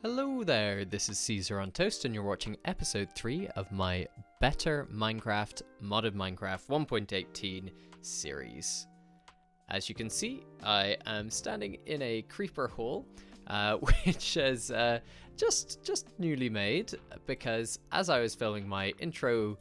Hello there, this is Caesar on Toast and you're watching episode 3 of my Better Minecraft Modded Minecraft 1.18 series. As you can see, I am standing in a creeper hole, which is just newly made, because as I was filming my intro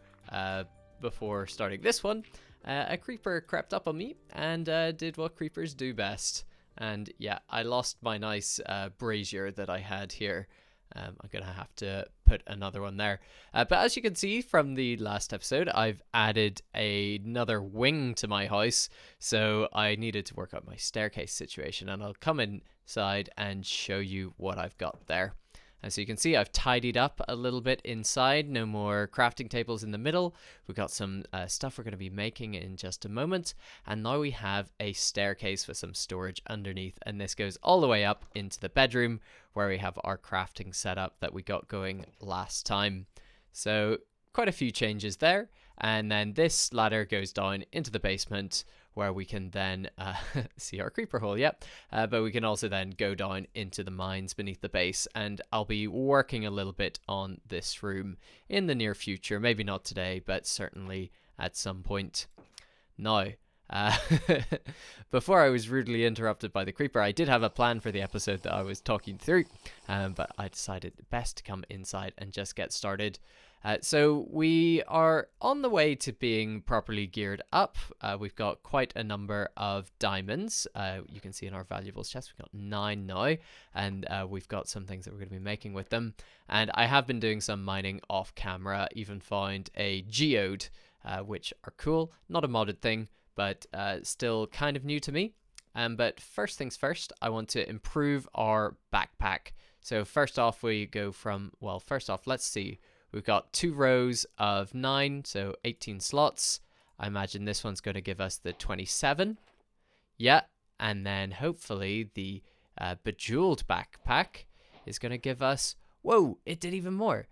before starting this one, a creeper crept up on me and did what creepers do best. And yeah, I lost my nice brazier that I had here. I'm going to have to put another one there. But as you can see from the last episode, I've added another wing to my house. So I needed to work out my staircase situation. And I'll come inside and show you what I've got there. And so you can see I've tidied up a little bit inside. No more crafting tables in the middle. We've got some stuff we're going to be making in just a moment. And now we have a staircase with some storage underneath. And this goes all the way up into the bedroom where we have our crafting setup that we got going last time. So quite a few changes there. And then this ladder goes down into the basement where we can then see our creeper hole, yep. But we can also then go down into the mines beneath the base, and I'll be working a little bit on this room in the near future. Maybe not today, but certainly at some point. Now, before I was rudely interrupted by the creeper, I did have a plan for the episode that I was talking through, but I decided best to come inside and just get started. So we are on the way to being properly geared up. We've got quite a number of diamonds. You can see in our valuables chest, we've got 9 now. And we've got some things that we're going to be making with them. And I have been doing some mining off camera, even found a geode, which are cool. Not a modded thing, but still kind of new to me. But first things first, I want to improve our backpack. So first off, we go from, well, first off, let's see. We've got 2 rows of 9, so 18 slots. I imagine this one's going to give us the 27. Yeah, and then hopefully the bejeweled backpack is going to give us... Whoa, it did even more.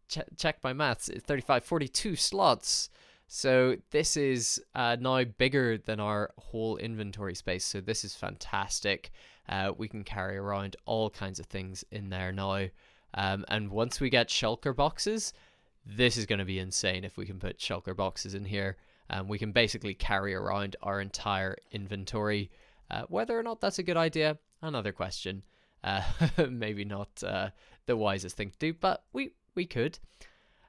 Check my maths. It's 35, 42 slots. So this is now bigger than our whole inventory space. So this is fantastic. We can carry around all kinds of things in there now. And once we get shulker boxes, this is going to be insane if we can put shulker boxes in here. We can basically carry around our entire inventory. Whether or not that's a good idea, another question. Maybe not the wisest thing to do, but we could.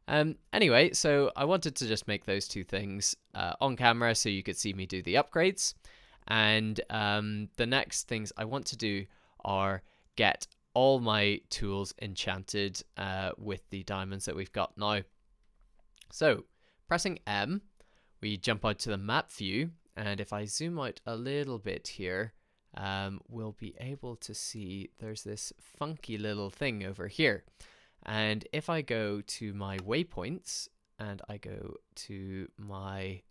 Anyway, so I wanted to just make those 2 things on camera so you could see me do the upgrades. And the next things I want to do are get all my tools enchanted with the diamonds that we've got now. So pressing M, we jump out to the map view, and if I zoom out a little bit here, we'll be able to see there's this funky little thing over here. And if I go to my waypoints and I go to my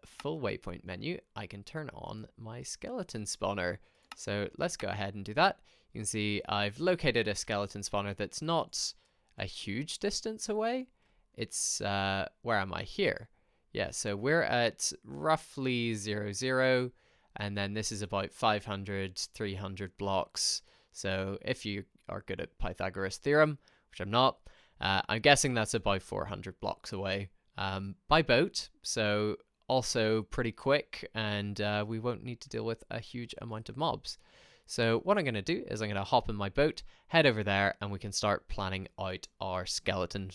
full waypoint menu, I can turn on my skeleton spawner. So let's go ahead and do that. You can see I've located a skeleton spawner that's not a huge distance away. It's, where am I? Here. Yeah, so we're at roughly 0, 0, and then this is about 500, 300 blocks. So if you are good at Pythagoras theorem, which I'm not, I'm guessing that's about 400 blocks away by boat. So also pretty quick, and we won't need to deal with a huge amount of mobs. So what I'm going to do is I'm going to hop in my boat, head over there, and we can start planning out our skeleton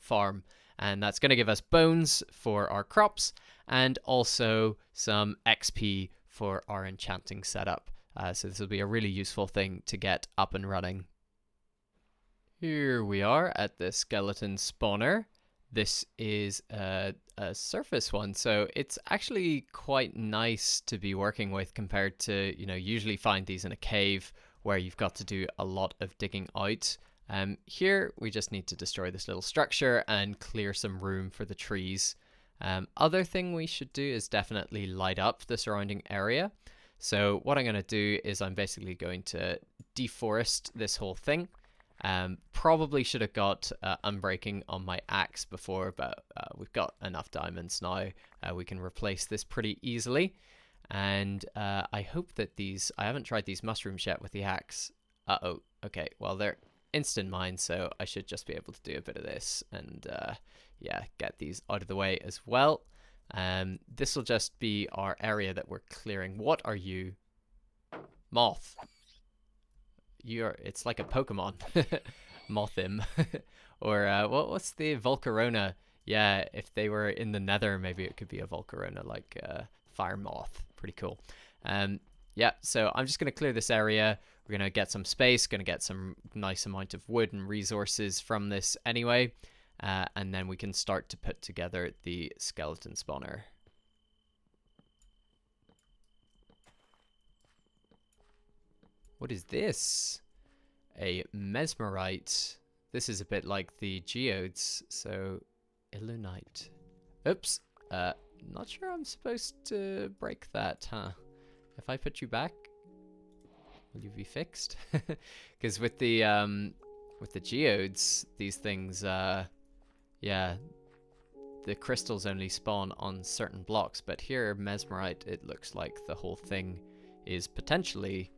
farm. And that's going to give us bones for our crops and also some XP for our enchanting setup. So this will be a really useful thing to get up and running. Here we are at the skeleton spawner. This is a surface one, so it's actually quite nice to be working with compared to, you know, usually find these in a cave where you've got to do a lot of digging out. Here we just need to destroy this little structure and clear some room for the trees. Other thing we should do is definitely light up the surrounding area. So what I'm going to do is I'm basically going to deforest this whole thing. Probably should have got unbreaking on my axe before, but we've got enough diamonds now. We can replace this pretty easily. And I hope that these... I haven't tried these mushrooms yet with the axe. Uh-oh. Okay, well, they're instant mine, so I should just be able to do a bit of this and, yeah, get these out of the way as well. This will just be our area that we're clearing. What are you? Moth. It's like a Pokemon. Mothim. Or, what's the Volcarona? Yeah, if they were in the nether, maybe it could be a Volcarona, like Fire Moth. Pretty cool. Yeah, so I'm just going to clear this area. We're going to get some space, going to get some nice amount of wood and resources from this anyway. And then we can start to put together the skeleton spawner. What is this? A mesmerite. This is a bit like the geodes, so illunite. Oops. Not sure I'm supposed to break that, huh? If I put you back, will you be fixed? Because with the geodes, these things, yeah, the crystals only spawn on certain blocks. But here, mesmerite, it looks like the whole thing is potentially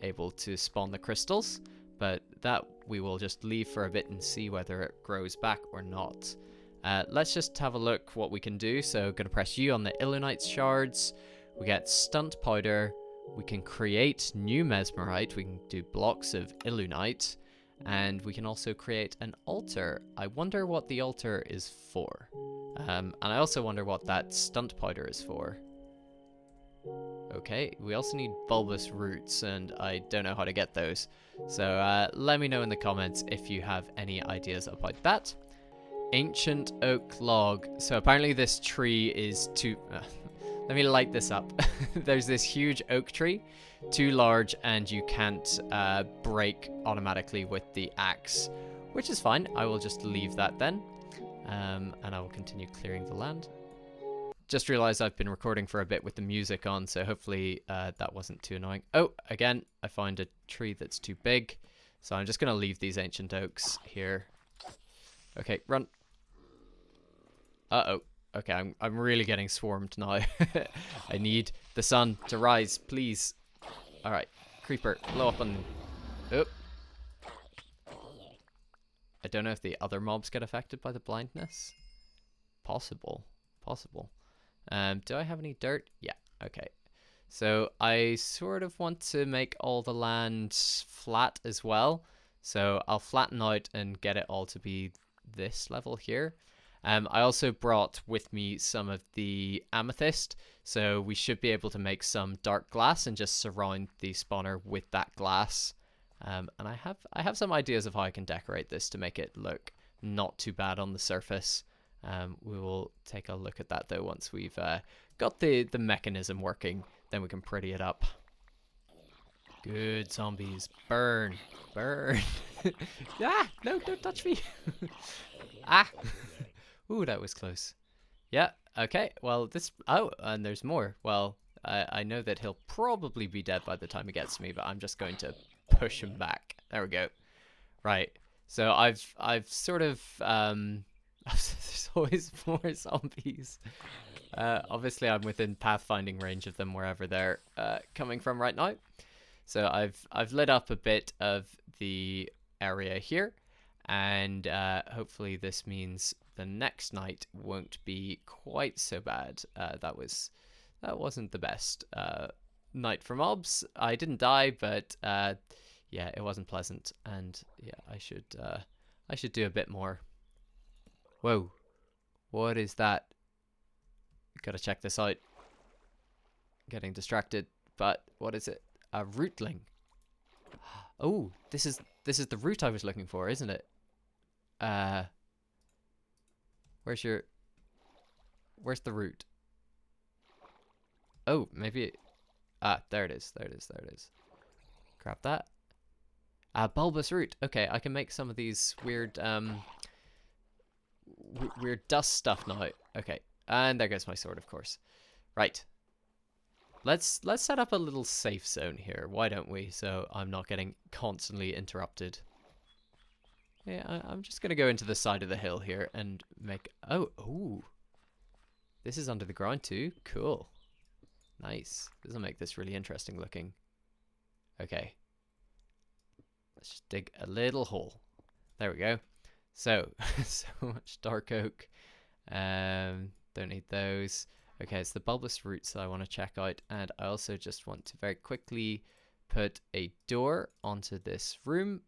able to spawn the crystals. But that we will just leave for a bit and see whether it grows back or not. Let's just have a look what we can do. So going to press U on the illunite shards. We get stunt powder. We can create new mesmerite. We can do blocks of illunite. And we can also create an altar. I wonder what the altar is for. And I also wonder what that stunt powder is for. Okay, we also need bulbous roots, and I don't know how to get those. So let me know in the comments if you have any ideas about that. Ancient oak log. So apparently this tree is too... let me light this up. There's this huge oak tree, too large, and you can't break automatically with the axe, which is fine. I will just leave that then, and I will continue clearing the land. Just realized I've been recording for a bit with the music on, so hopefully that wasn't too annoying. Oh, again, I find a tree that's too big, so I'm just going to leave these ancient oaks here. Okay, run. Uh-oh. Okay, I'm really getting swarmed now. I need the sun to rise, please. Alright, creeper, blow up on... Oh. I don't know if the other mobs get affected by the blindness. Possible. Do I have any dirt? Yeah, okay. So I sort of want to make all the land flat as well. So I'll flatten out and get it all to be this level here. I also brought with me some of the amethyst, so we should be able to make some dark glass and just surround the spawner with that glass. And I have some ideas of how I can decorate this to make it look not too bad on the surface. We will take a look at that though once we've got the mechanism working, then we can pretty it up. Good zombies, burn. Ah, no, don't touch me. Ah. Ooh, that was close. Yeah, okay, well, oh, and there's more. Well, I know that he'll probably be dead by the time he gets to me, but I'm just going to push him back. There we go. Right, so I've sort of, there's always more zombies. Obviously, I'm within pathfinding range of them wherever they're coming from right now. So I've lit up a bit of the area here, and hopefully this means the next night won't be quite so bad. That wasn't the best night for mobs. I didn't die, but yeah, it wasn't pleasant, and yeah, I should do a bit more. Whoa, what is that? Gotta check this out. Getting distracted, but what is it? A rootling. Oh, this is the root I was looking for, isn't it? Where's the root? Oh, maybe there it is. Grab that. Bulbous root. Okay, I can make some of these weird weird dust stuff now. Okay, and there goes my sword, of course. Right. Let's set up a little safe zone here. Why don't we? So I'm not getting constantly interrupted. Yeah, I'm just gonna go into the side of the hill here and make... Oh, this is under the ground too. Cool. Nice. This will make this really interesting looking. Okay. Let's just dig a little hole. There we go. So, so much dark oak. Don't need those. Okay, it's the bulbous roots that I want to check out, and I also just want to very quickly put a door onto this room.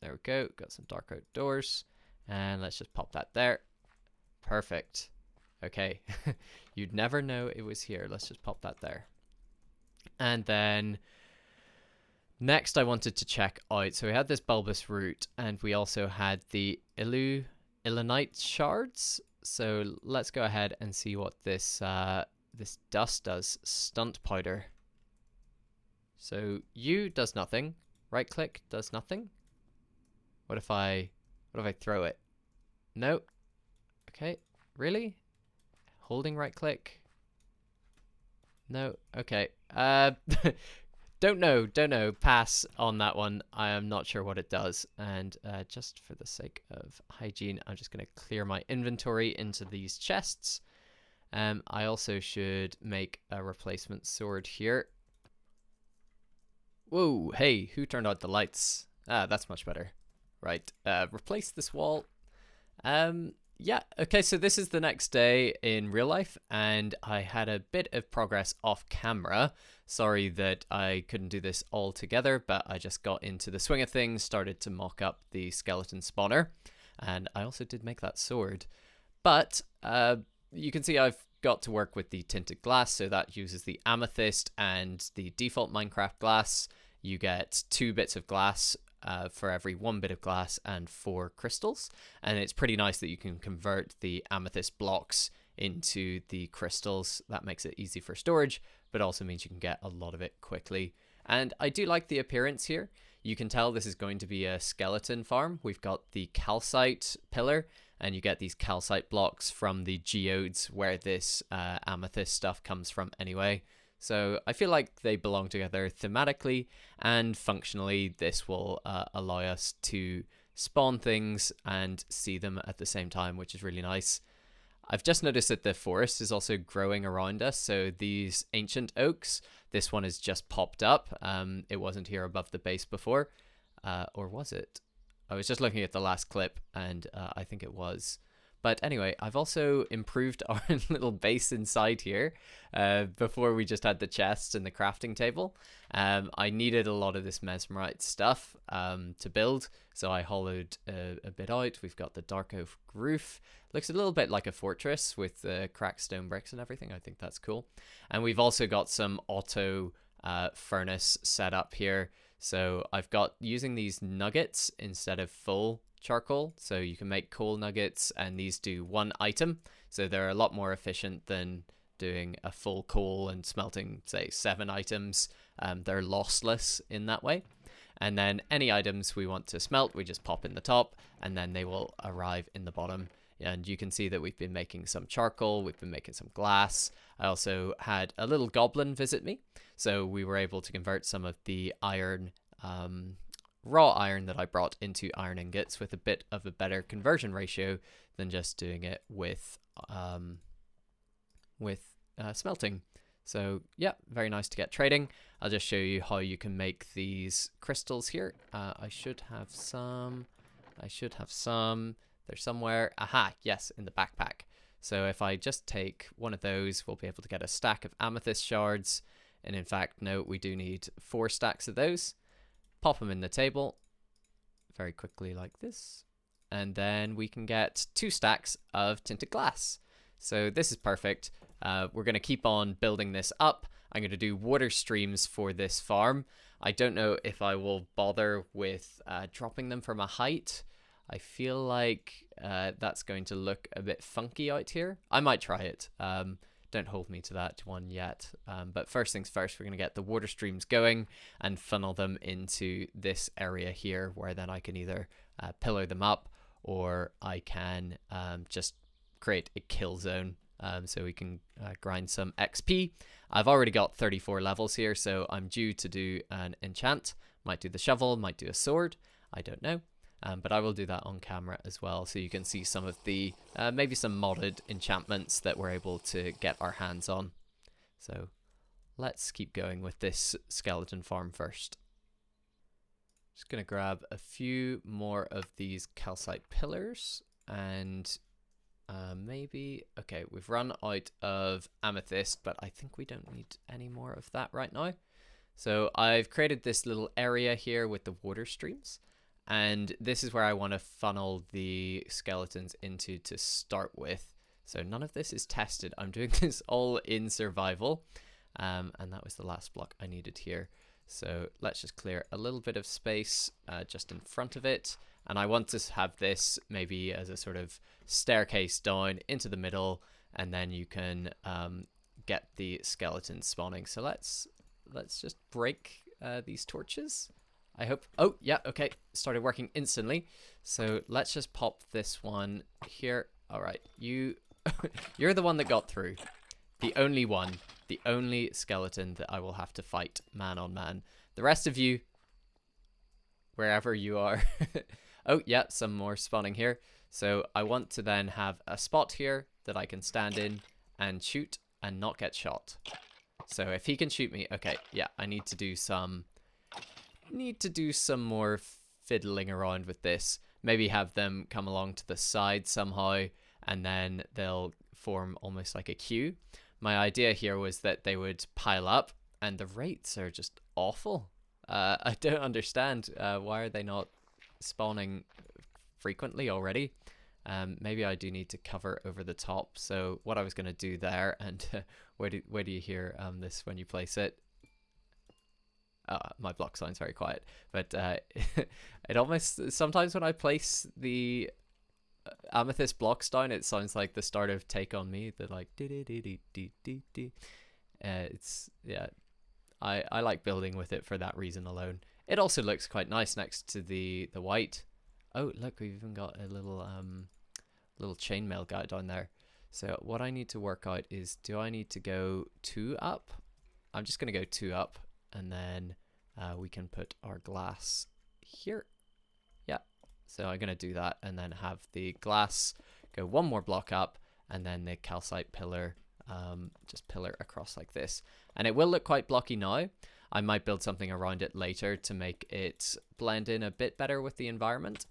There we go. Got some dark oak doors, and let's just pop that there. Perfect. Okay, you'd never know it was here. Let's just pop that there. And then next I wanted to check out, so we had this bulbous root, and we also had the Illinite shards. So let's go ahead and see what this this dust does. Stunt powder. So U does nothing. Right click does nothing. What if I throw it? No. Okay. Really? Holding right click. No. Okay. Don't know. Pass on that one. I am not sure what it does. And just for the sake of hygiene, I'm just going to clear my inventory into these chests. I also should make a replacement sword here. Whoa, hey, who turned out the lights? Ah, that's much better. Right, replace this wall. Yeah, okay, so this is the next day in real life, and I had a bit of progress off camera. Sorry that I couldn't do this all together, but I just got into the swing of things, started to mock up the skeleton spawner, and I also did make that sword. But you can see I've got to work with the tinted glass, so that uses the amethyst and the default Minecraft glass. You get 2 bits of glass for every 1 bit of glass and 4 crystals, and it's pretty nice that you can convert the amethyst blocks into the crystals. That makes it easy for storage, but also means you can get a lot of it quickly. And I do like the appearance here. You can tell this is going to be a skeleton farm. We've got the calcite pillar, and you get these calcite blocks from the geodes where this amethyst stuff comes from anyway. So I feel like they belong together thematically, and functionally this will allow us to spawn things and see them at the same time, which is really nice. I've just noticed that the forest is also growing around us, so these ancient oaks, this one has just popped up. It wasn't here above the base before, or was it? I was just looking at the last clip, and I think it was. But anyway, I've also improved our little base inside here. Before we just had the chests and the crafting table. I needed a lot of this mesmerite stuff to build, so I hollowed a bit out. We've got the dark oak roof. Looks a little bit like a fortress with the cracked stone bricks and everything. I think that's cool. And we've also got some auto furnace set up here. So I've got using these nuggets instead of full charcoal, so you can make coal nuggets, and these do 1 item, so they're a lot more efficient than doing a full coal and smelting, say, 7 items. They're lossless in that way. And then any items we want to smelt, we just pop in the top, and then they will arrive in the bottom. And you can see that we've been making some charcoal, we've been making some glass. I also had a little goblin visit me, so we were able to convert some of the iron, raw iron that I brought into iron ingots with a bit of a better conversion ratio than just doing it with smelting. So yeah, very nice to get trading. I'll just show you how you can make these crystals here. I should have some. They're somewhere. Aha, yes, in the backpack. So if I just take one of those, we'll be able to get a stack of amethyst shards. And in fact, no, we do need 4 stacks of those. Pop them in the table very quickly like this, and then we can get 2 stacks of tinted glass. So this is perfect. We're going to keep on building this up. I'm going to do water streams for this farm. I don't know if I will bother with dropping them from a height. I feel like that's going to look a bit funky out here. I might try it. Don't hold me to that one yet. But first things first, we're going to get the water streams going and funnel them into this area here, where then I can either pillar them up, or I can just create a kill zone so we can grind some XP. I've already got 34 levels here, so I'm due to do an enchant. Might do the shovel, might do a sword. I don't know. But I will do that on camera as well, so you can see some of the, maybe some modded enchantments that we're able to get our hands on. So let's keep going with this skeleton farm first. Just gonna grab a few more of these calcite pillars and maybe, okay, we've run out of amethyst, but I think we don't need any more of that right now. So I've created this little area here with the water streams, and this is where I want to funnel the skeletons into to start with. So none of this is tested. I'm doing this all in survival, and that was the last block I needed here. So let's just clear a little bit of space just in front of it. And I want to have this maybe as a sort of staircase down into the middle, and then you can get the skeletons spawning. So let's just break these torches. I hope. Oh, yeah, okay. Started working instantly. So let's just pop this one here. All right, you're the one that got through. The only one. The only skeleton that I will have to fight man on man. The rest of you, wherever you are. Oh, yeah, some more spawning here. So I want to then have a spot here that I can stand in and shoot and not get shot. So if he can shoot me, okay, yeah, I need to do some more fiddling around with this. Maybe have them come along to the side somehow, and then they'll form almost like a queue. My idea here was that they would pile up, and the rates are just awful. I don't understand. Why are they not spawning frequently already? Maybe I do need to cover over the top. So what I was going to do there, and where do you hear this when you place it? My block sounds very quiet, but it almost, sometimes when I place the amethyst blocks down, it sounds like the start of Take On Me. They're like it's, yeah, I like building with it for that reason alone. It also looks quite nice next to the white. Oh, look, we've even got a little chainmail guy down there. So what I need to work out is, do I need to go 2 up? I'm just going to go 2 up, and then we can put our glass here. Yeah, so I'm going to do that, and then have the glass go 1 more block up, and then the calcite pillar just pillar across like this. And it will look quite blocky now. I might build something around it later to make it blend in a bit better with the environment.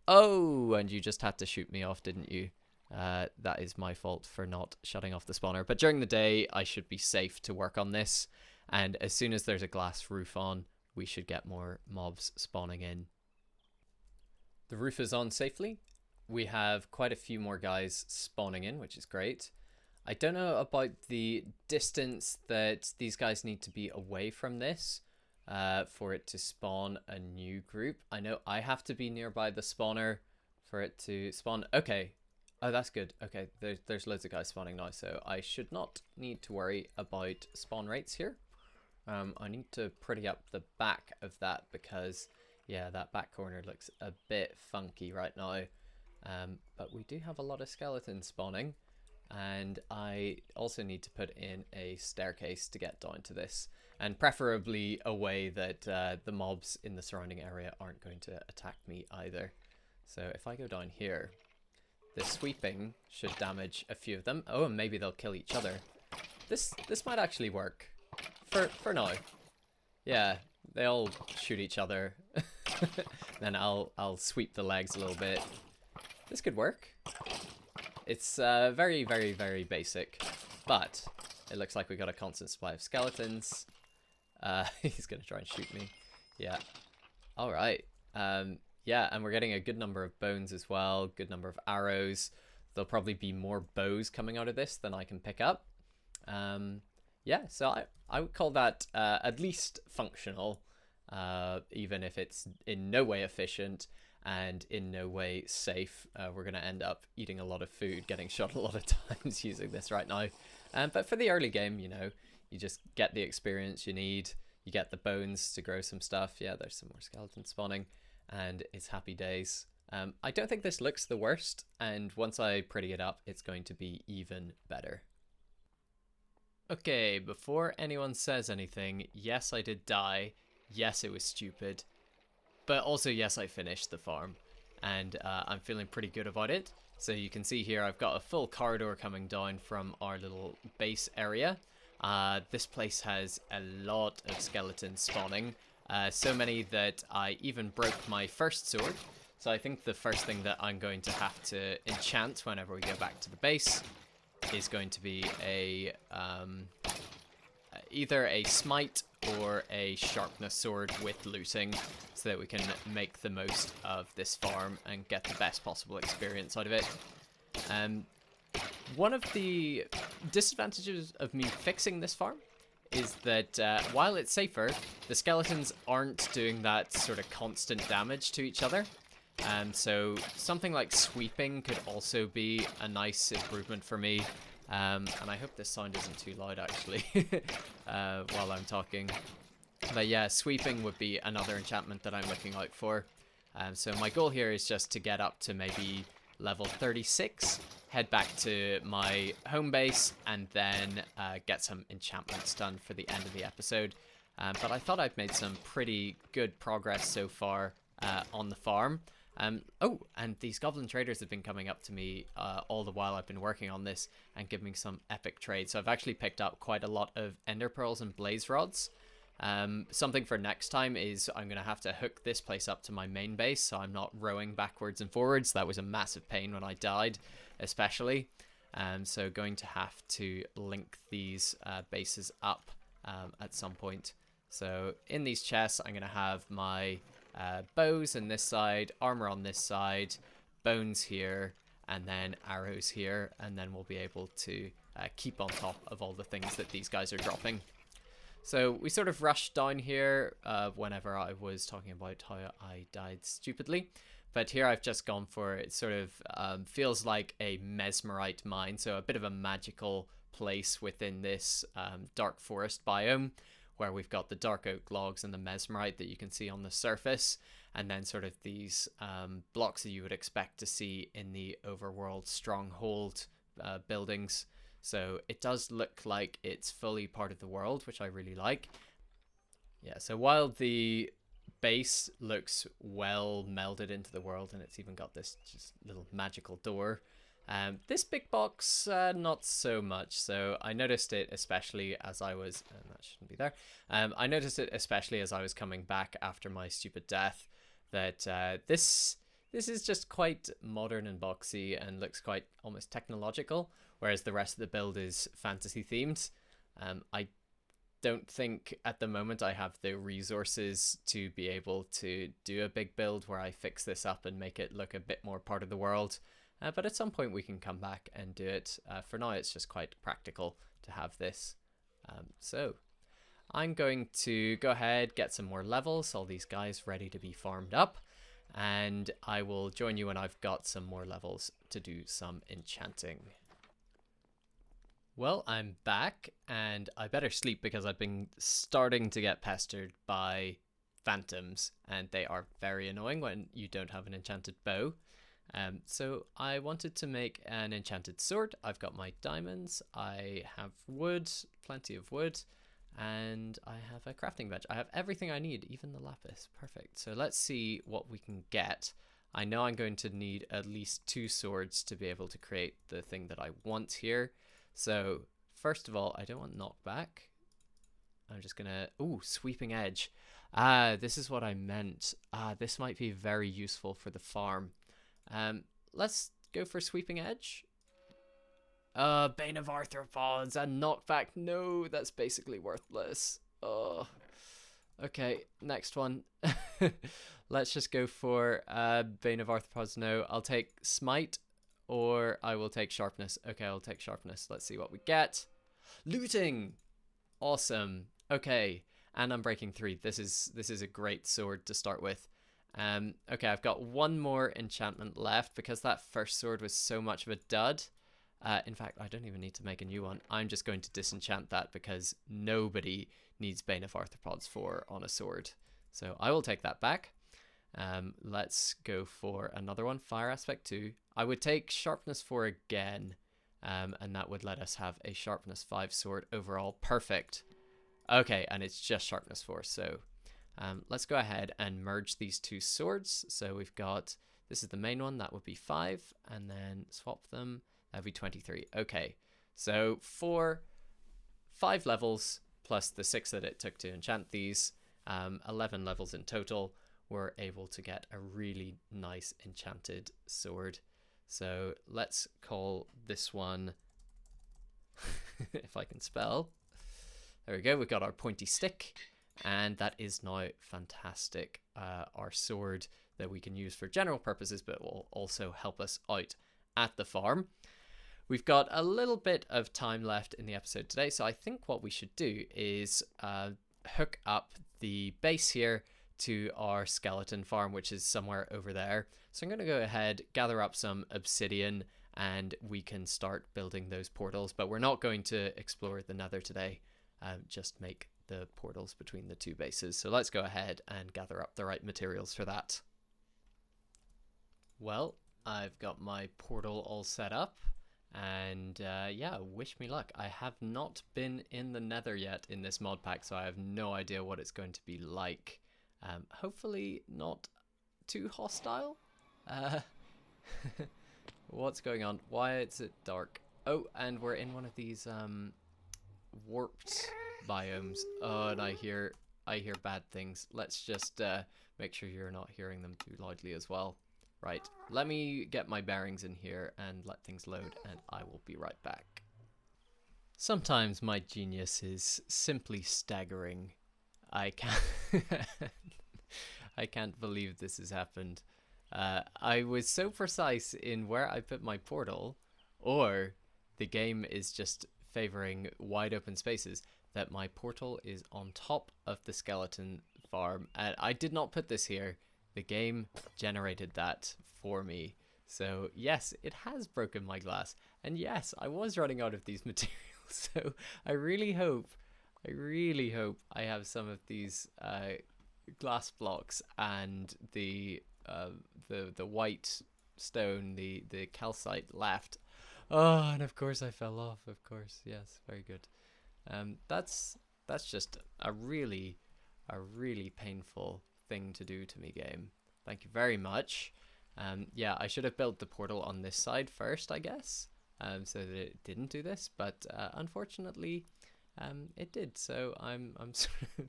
Oh, and you just had to shoot me off, didn't you? That is my fault for not shutting off the spawner. But during the day, I should be safe to work on this. And as soon as there's a glass roof on, we should get more mobs spawning in. The roof is on safely. We have quite a few more guys spawning in, which is great. I don't know about the distance that these guys need to be away from this for it to spawn a new group. I know I have to be nearby the spawner for it to spawn. Okay. Oh, that's good. Okay, there's loads of guys spawning now, so I should not need to worry about spawn rates here. I need to pretty up the back of that because, yeah, that back corner looks a bit funky right now. But we do have a lot of skeletons spawning. And I also need to put in a staircase to get down to this, and preferably a way that the mobs in the surrounding area aren't going to attack me either. So if I go down here, the sweeping should damage a few of them. Oh, and maybe they'll kill each other. This might actually work for now. Yeah, they all shoot each other. Then I'll sweep the legs a little bit. This could work. It's very, very, very basic, but it looks like we got a constant supply of skeletons. He's going to try and shoot me. Yeah. All right. Yeah, and we're getting a good number of bones as well, good number of arrows. There'll probably be more bows coming out of this than I can pick up. Yeah, so I would call that at least functional, even if it's in no way efficient and in no way safe. We're going to end up eating a lot of food, getting shot a lot of times using this right now. But for the early game, you know, you just get the experience you need. You get the bones to grow some stuff. Yeah, there's some more skeletons spawning, and it's happy days. I don't think this looks the worst, and once I pretty it up, it's going to be even better. Okay, before anyone says anything, yes, I did die. Yes, it was stupid. But also, yes, I finished the farm, and I'm feeling pretty good about it. So you can see here, I've got a full corridor coming down from our little base area. This place has a lot of skeletons spawning. So many that I even broke my first sword. So I think the first thing that I'm going to have to enchant whenever we go back to the base is going to be a either a smite or a sharpness sword with looting, so that we can make the most of this farm and get the best possible experience out of it. One of the disadvantages of me fixing this farm is that while it's safer, the skeletons aren't doing that sort of constant damage to each other. So something like sweeping could also be a nice improvement for me. And I hope this sound isn't too loud, actually, while I'm talking. But yeah, sweeping would be another enchantment that I'm looking out for. So my goal here is just to get up to maybe level 36, head back to my home base, and then get some enchantments done for the end of the episode. But I thought I'd made some pretty good progress so far on the farm. Oh, and these goblin traders have been coming up to me all the while I've been working on this and giving me some epic trades. So I've actually picked up quite a lot of ender pearls and blaze rods. Something for next time is I'm going to have to hook this place up to my main base, so I'm not rowing backwards and forwards. That was a massive pain when I died, especially. So going to have to link these bases up at some point. So in these chests, I'm going to have my bows on this side, armor on this side, bones here, and then arrows here, and then we'll be able to keep on top of all the things that these guys are dropping. So we sort of rushed down here whenever I was talking about how I died stupidly, but here I've just gone for it. Sort of feels like a mesmerite mine, so a bit of a magical place within this dark forest biome, where we've got the dark oak logs and the mesmerite that you can see on the surface, and then sort of these blocks that you would expect to see in the overworld stronghold buildings. So it does look like it's fully part of the world, which I really like. Yeah, so while the base looks well melded into the world, and it's even got this just little magical door, this big box, not so much. So I noticed it especially as I was, that shouldn't be there. I noticed it especially as I was coming back after my stupid death, that this is just quite modern and boxy and looks quite almost technological, whereas the rest of the build is fantasy themed. I don't think at the moment I have the resources to be able to do a big build where I fix this up and make it look a bit more part of the world. But at some point we can come back and do it. For now it's just quite practical to have this. So I'm going to go ahead, get some more levels, all these guys ready to be farmed up, and I will join you when I've got some more levels to do some enchanting. Well, I'm back, and I better sleep because I've been starting to get pestered by phantoms, and they are very annoying when you don't have an enchanted bow. So I wanted to make an enchanted sword. I've got my diamonds, I have wood, plenty of wood, and I have a crafting bench. I have everything I need, even the lapis. Perfect. So let's see what we can get. I know I'm going to need at least 2 swords to be able to create the thing that I want here. So first of all, I don't want knockback. I'm just gonna, ooh, sweeping edge. This is what I meant. This might be very useful for the farm. Let's go for sweeping edge. Bane of arthropods and knockback. No, that's basically worthless. Oh, okay, next one. Let's just go for Bane of arthropods. No, I'll take smite, or I will take sharpness. Okay, I'll take sharpness. Let's see what we get. Looting. Awesome. Okay, and I'm breaking 3. This is a great sword to start with. Okay, I've got one more enchantment left because that first sword was so much of a dud. In fact, I don't even need to make a new one. I'm just going to disenchant that because nobody needs Bane of Arthropods 4 on a sword. So I will take that back. Let's go for another one, Fire Aspect 2. I would take Sharpness 4 again, and that would let us have a Sharpness 5 sword overall. Perfect. Okay, and it's just Sharpness 4, so let's go ahead and merge these 2 swords. So we've got, this is the main one, that would be 5, and then swap them, that would be 23. Okay, so for 5 levels, plus the 6 that it took to enchant these, 11 levels in total, we're able to get a really nice enchanted sword. So let's call this one, if I can spell. There we go, we've got our pointy stick, and that is now fantastic. Our sword that we can use for general purposes, but will also help us out at the farm. We've got a little bit of time left in the episode today, so I think what we should do is hook up the base here to our skeleton farm, which is somewhere over there. So I'm going to go ahead, gather up some obsidian, and we can start building those portals. But we're not going to explore the nether today, just make the portals between the two bases. So let's go ahead and gather up the right materials for that. Well, I've got my portal all set up, and yeah, wish me luck. I have not been in the nether yet in this mod pack, so I have no idea what it's going to be like. Hopefully not too hostile. What's going on? Why is it dark? Oh, and we're in one of these warped biomes. Oh, and I hear bad things. Let's just make sure you're not hearing them too loudly as well. Right, let me get my bearings in here and let things load, and I will be right back. Sometimes my genius is simply staggering. I can't believe this has happened. I was so precise in where I put my portal, or the game is just favoring wide open spaces, that my portal is on top of the skeleton farm. And I did not put this here. The game generated that for me. So yes, it has broken my glass. And yes, I was running out of these materials. So I really hope I have some of these glass blocks and the white stone, the calcite left. Oh, and of course I fell off, of course. Yes, very good. That's just a really painful thing to do to me, game. Thank you very much. Yeah, I should have built the portal on this side first, I guess, so that it didn't do this, but unfortunately it did, so I'm sort of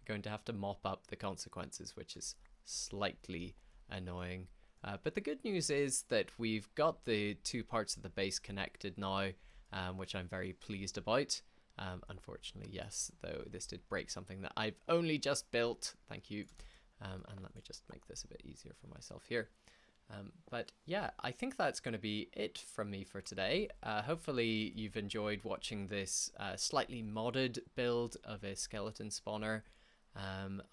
going to have to mop up the consequences, which is slightly annoying. But the good news is that we've got the two parts of the base connected now, which I'm very pleased about. Unfortunately, yes, though this did break something that I've only just built. Thank you. And let me just make this a bit easier for myself here. But yeah, I think that's going to be it from me for today. Hopefully you've enjoyed watching this slightly modded build of a skeleton spawner.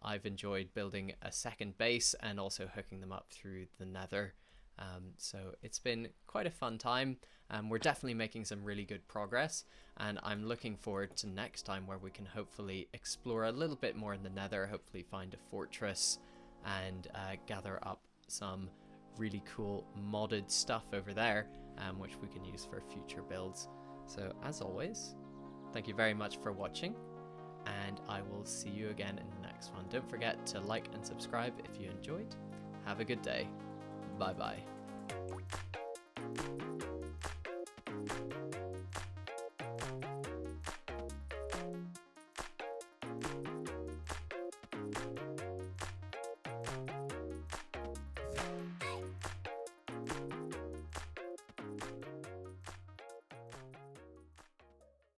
I've enjoyed building a second base and also hooking them up through the nether. So it's been quite a fun time. We're definitely making some really good progress, and I'm looking forward to next time where we can hopefully explore a little bit more in the nether, hopefully find a fortress and gather up some really cool modded stuff over there, which we can use for future builds. So as always, thank you very much for watching, and I will see you again in the next one. Don't forget to like and subscribe if you enjoyed. Have a good day. Bye bye.